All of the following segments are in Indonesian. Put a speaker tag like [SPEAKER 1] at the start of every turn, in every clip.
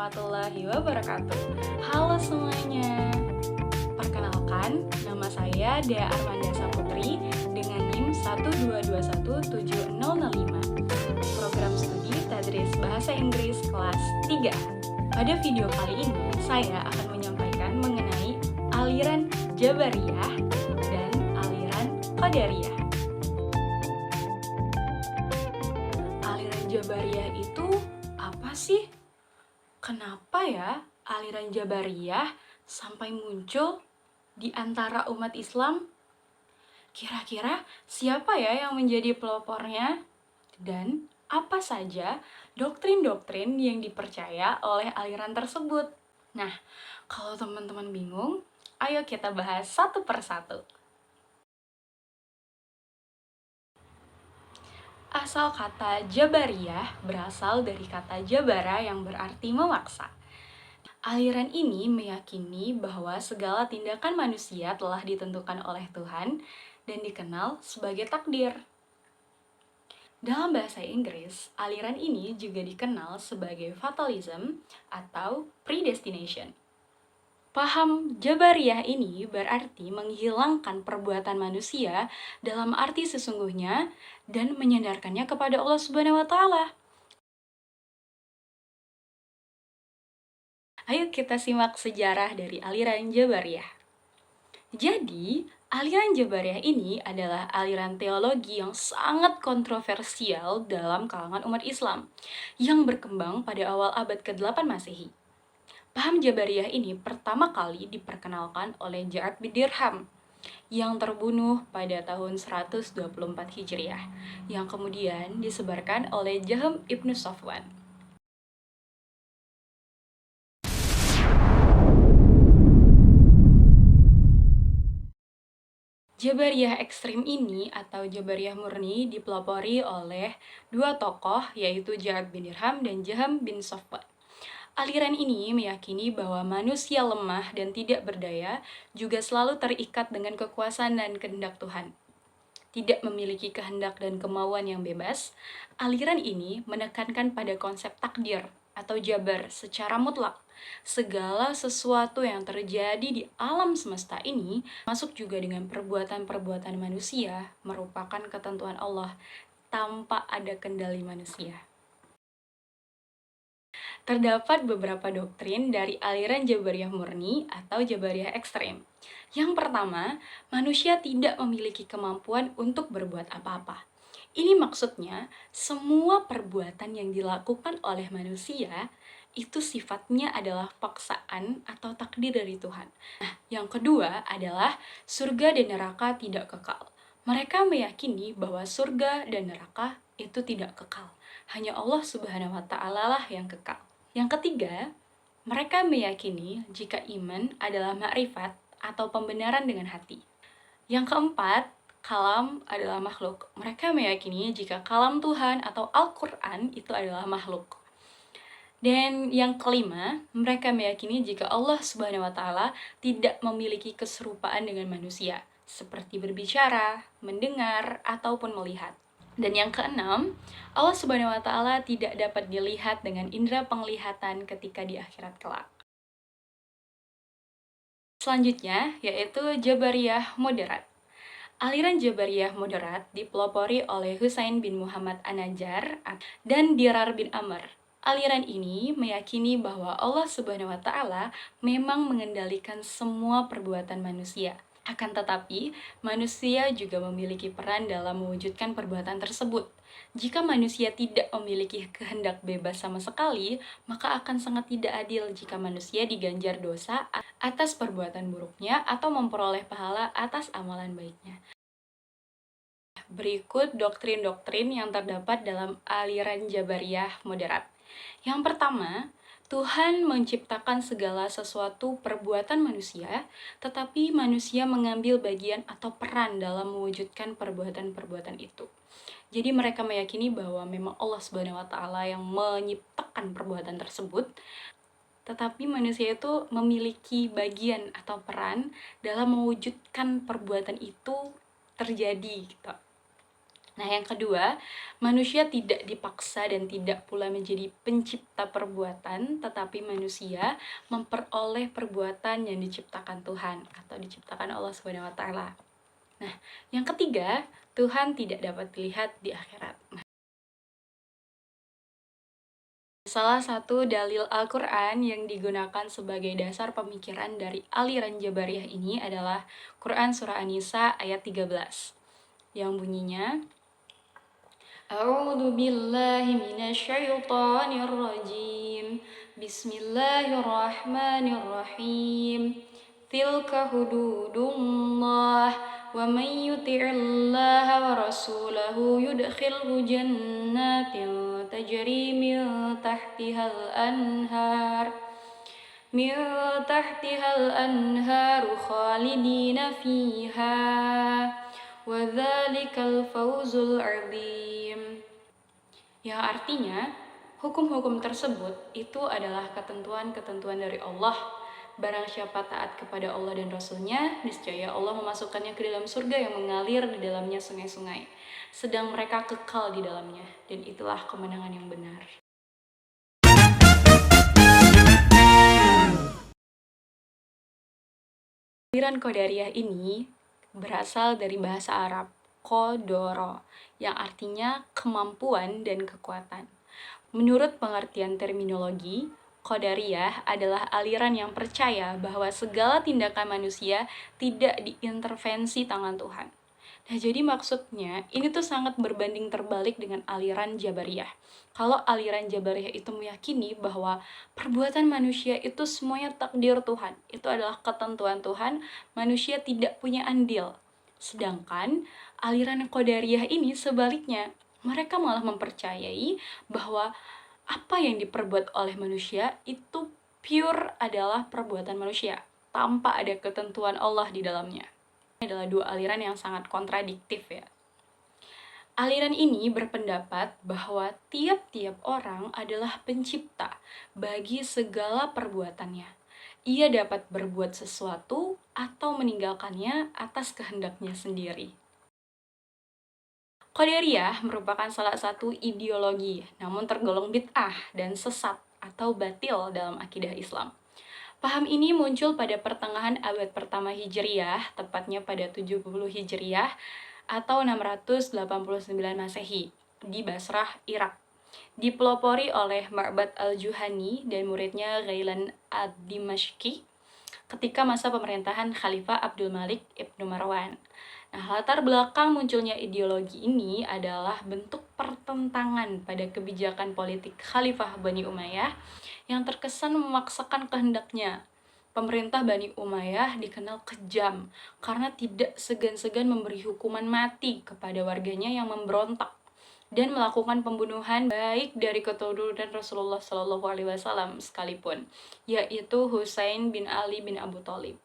[SPEAKER 1] warahmatullahi wabarakatuh. Halo semuanya. Perkenalkan, nama saya Dea Armanda Saputri dengan NIM 1221705. Program studi Tadris Bahasa Inggris kelas 3. Pada video kali ini, saya akan menyampaikan mengenai aliran Jabariyah dan aliran Qadariyah. Aliran Jabariyah itu apa sih? Kenapa ya aliran Jabariyah sampai muncul di antara umat Islam? Kira-kira siapa ya yang menjadi pelopornya? Dan apa saja doktrin-doktrin yang dipercaya oleh aliran tersebut? Nah, kalau teman-teman bingung, ayo kita bahas satu persatu. Asal kata Jabariyah berasal dari kata Jabara yang berarti memaksa. Aliran ini meyakini bahwa segala tindakan manusia telah ditentukan oleh Tuhan dan dikenal sebagai takdir. Dalam bahasa Inggris, aliran ini juga dikenal sebagai fatalism atau predestination. Paham Jabariyah ini berarti menghilangkan perbuatan manusia dalam arti sesungguhnya dan menyandarkannya kepada Allah Subhanahu wa Ta'ala. Ayo kita simak sejarah dari aliran Jabariyah. Jadi, aliran Jabariyah ini adalah aliran teologi yang sangat kontroversial dalam kalangan umat Islam yang berkembang pada awal abad ke-8 Masehi. Paham Jabariyah ini pertama kali diperkenalkan oleh Ja'ad bin Dirham yang terbunuh pada tahun 124 Hijriah, yang kemudian disebarkan oleh Jahm ibnu Safwan. Jabariyah ekstrim ini atau Jabariyah murni dipelopori oleh dua tokoh, yaitu Ja'ad bin Dirham dan Jahm bin Safwan. Aliran ini meyakini bahwa manusia lemah dan tidak berdaya juga selalu terikat dengan kekuasaan dan kehendak Tuhan. Tidak memiliki kehendak dan kemauan yang bebas, aliran ini menekankan pada konsep takdir atau jabar secara mutlak. Segala sesuatu yang terjadi di alam semesta ini, masuk juga dengan perbuatan-perbuatan manusia, merupakan ketentuan Allah tanpa ada kendali manusia. Terdapat beberapa doktrin dari aliran Jabariyah murni atau Jabariyah ekstrem. Yang pertama, manusia tidak memiliki kemampuan untuk berbuat apa-apa. Ini maksudnya, semua perbuatan yang dilakukan oleh manusia itu sifatnya adalah paksaan atau takdir dari Tuhan. Nah, yang kedua adalah surga dan neraka tidak kekal. Mereka meyakini bahwa surga dan neraka itu tidak kekal. Hanya Allah Subhanahu wa Ta'ala lah yang kekal. Yang ketiga, mereka meyakini jika iman adalah makrifat atau pembenaran dengan hati. Yang keempat, kalam adalah makhluk. Mereka meyakini jika kalam Tuhan atau Al-Quran itu adalah makhluk. Dan yang kelima, mereka meyakini jika Allah Subhanahu wa Ta'ala tidak memiliki keserupaan dengan manusia, seperti berbicara, mendengar, ataupun melihat. Dan yang keenam, Allah Subhanahu wa Ta'ala tidak dapat dilihat dengan indera penglihatan ketika di akhirat kelak. Selanjutnya, yaitu Jabariyah moderat. Aliran Jabariyah moderat dipelopori oleh Husain bin Muhammad An-Najjar dan Dirar bin Amr. Aliran ini meyakini bahwa Allah Subhanahu wa Ta'ala memang mengendalikan semua perbuatan manusia. Akan tetapi, manusia juga memiliki peran dalam mewujudkan perbuatan tersebut. Jika manusia tidak memiliki kehendak bebas sama sekali, maka akan sangat tidak adil jika manusia diganjar dosa atas perbuatan buruknya atau memperoleh pahala atas amalan baiknya. Berikut doktrin-doktrin yang terdapat dalam aliran Jabariyah moderat. Yang pertama, Tuhan menciptakan segala sesuatu perbuatan manusia, tetapi manusia mengambil bagian atau peran dalam mewujudkan perbuatan-perbuatan itu. Jadi mereka meyakini bahwa memang Allah Subhanahu wa Ta'ala yang menciptakan perbuatan tersebut, tetapi manusia itu memiliki bagian atau peran dalam mewujudkan perbuatan itu terjadi gitu. Nah, yang kedua, manusia tidak dipaksa dan tidak pula menjadi pencipta perbuatan, tetapi manusia memperoleh perbuatan yang diciptakan Tuhan atau diciptakan Allah Subhanahu wa taala. Nah, yang ketiga, Tuhan tidak dapat dilihat di akhirat. Salah satu dalil Al-Quran yang digunakan sebagai dasar pemikiran dari aliran Jabariyah ini adalah Quran Surah An-Nisa ayat 13, yang bunyinya, A'udzu billahi minasyaitonir rajim. Bismillahirrahmanirrahim. Tilka hududullah wa man yuti'illaha wa rasulahu yudkhilhu jannatin tajri min tahtihal anhar khalidina fiha wa dzalikal fawzul 'adzim. Yang artinya, hukum-hukum tersebut itu adalah ketentuan-ketentuan dari Allah. Barang siapa taat kepada Allah dan Rasul-Nya, niscaya Allah memasukkannya ke dalam surga yang mengalir di dalamnya sungai-sungai, sedang mereka kekal di dalamnya, dan itulah kemenangan yang benar. Aliran Qadariyah ini berasal dari bahasa Arab Qadara, yang artinya kemampuan dan kekuatan. Menurut pengertian terminologi, Qadariyah adalah aliran yang percaya bahwa segala tindakan manusia tidak diintervensi tangan Tuhan. Nah, jadi maksudnya ini tuh sangat berbanding terbalik dengan aliran Jabariyah. Kalau aliran Jabariyah itu meyakini bahwa perbuatan manusia itu semuanya takdir Tuhan, itu adalah ketentuan Tuhan, manusia tidak punya andil. Sedangkan aliran Qadariyah ini sebaliknya, mereka malah mempercayai bahwa apa yang diperbuat oleh manusia itu pure adalah perbuatan manusia, tanpa ada ketentuan Allah di dalamnya. Ini adalah dua aliran yang sangat kontradiktif ya. Aliran ini berpendapat bahwa tiap-tiap orang adalah pencipta bagi segala perbuatannya. Ia dapat berbuat sesuatu atau meninggalkannya atas kehendaknya sendiri. Qadariyah merupakan salah satu ideologi, namun tergolong bid'ah dan sesat atau batil dalam akidah Islam. Paham ini muncul pada pertengahan abad pertama Hijriyah, tepatnya pada 70 Hijriyah atau 689 Masehi, di Basrah, Irak. Dipelopori oleh Ma'bad al-Juhani dan muridnya Ghailan ad-Dimashqi ketika masa pemerintahan Khalifah Abdul Malik Ibnu Marwan. Nah, latar belakang munculnya ideologi ini adalah bentuk pertentangan pada kebijakan politik Khalifah Bani Umayyah yang terkesan memaksakan kehendaknya. Pemerintah Bani Umayyah dikenal kejam karena tidak segan-segan memberi hukuman mati kepada warganya yang memberontak dan melakukan pembunuhan baik dari keturunan Rasulullah SAW sekalipun, yaitu Husain bin Ali bin Abu Thalib.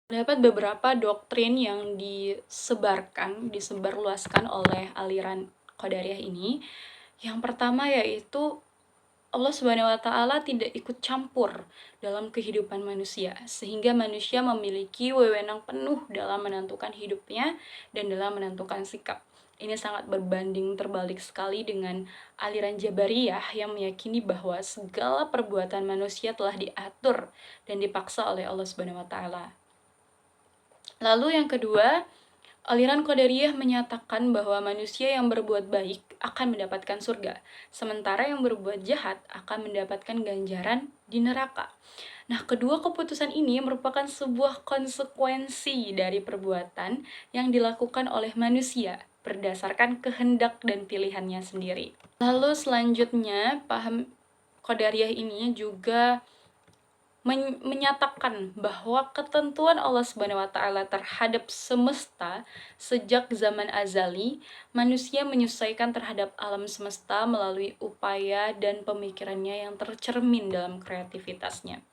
[SPEAKER 1] Terdapat beberapa doktrin yang disebarluaskan oleh aliran Qadariyah ini. Yang pertama yaitu Allah Subhanahu wa taala tidak ikut campur dalam kehidupan manusia, sehingga manusia memiliki wewenang penuh dalam menentukan hidupnya dan dalam menentukan sikap. Ini sangat berbanding terbalik sekali dengan aliran Jabariyah yang meyakini bahwa segala perbuatan manusia telah diatur dan dipaksa oleh Allah Subhanahu wa taala. Lalu yang kedua, aliran Qadariyah menyatakan bahwa manusia yang berbuat baik akan mendapatkan surga, sementara yang berbuat jahat akan mendapatkan ganjaran di neraka. Nah, kedua keputusan ini merupakan sebuah konsekuensi dari perbuatan yang dilakukan oleh manusia berdasarkan kehendak dan pilihannya sendiri. Lalu selanjutnya, paham Qadariyah ini juga menyatakan bahwa ketentuan Allah Subhanahu wa taala terhadap semesta sejak zaman azali, manusia menyesuaikan terhadap alam semesta melalui upaya dan pemikirannya yang tercermin dalam kreativitasnya.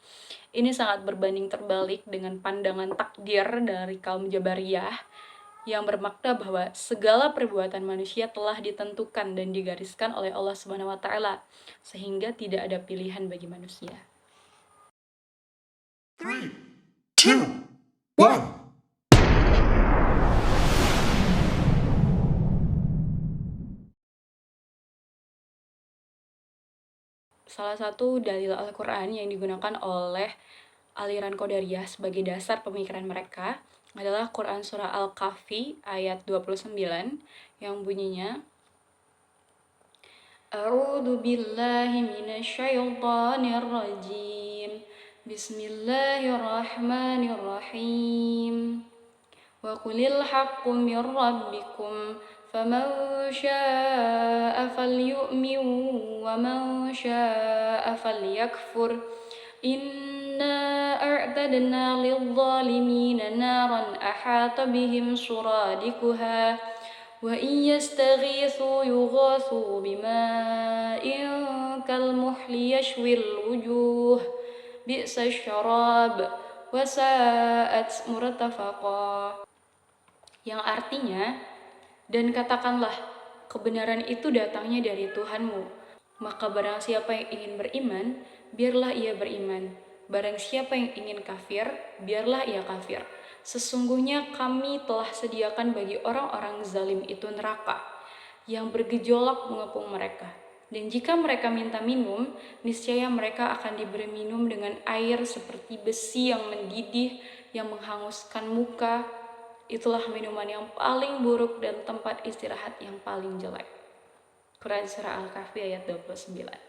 [SPEAKER 1] Ini sangat berbanding terbalik dengan pandangan takdir dari kaum Jabariyah yang bermakna bahwa segala perbuatan manusia telah ditentukan dan digariskan oleh Allah Subhanahu wa taala, sehingga tidak ada pilihan bagi manusia.
[SPEAKER 2] 3, 2, 1.
[SPEAKER 1] Salah satu dalil Al-Quran yang digunakan oleh aliran Qadariyah sebagai dasar pemikiran mereka adalah Quran Surah Al-Kahfi ayat 29 yang bunyinya A'udzu billahi minasyaitonir rajim. Bismillahirrahmanirrahim. Wa qulil haqqu mir rabbikum faman syaa'a falyu'min wa man syaa'a falyakfur. Inna a'tadna lidh-dhalimina naran ahata bihim suradikuha wa in yastaghithu yughathu bima'in kalmuhli yashwil wujuh bi'sa syarab wa sa'at murtafaqa, yang artinya, dan katakanlah, kebenaran itu datangnya dari Tuhanmu. Maka barang siapa yang ingin beriman, biarlah ia beriman. Barang siapa yang ingin kafir, biarlah ia kafir. Sesungguhnya kami telah sediakan bagi orang-orang zalim itu neraka, yang bergejolak mengepung mereka. Dan jika mereka minta minum, niscaya mereka akan diberi minum dengan air seperti besi yang mendidih, yang menghanguskan muka. Itulah minuman yang paling buruk dan tempat istirahat yang paling jelek. Quran Surah Al-Kahfi ayat 29.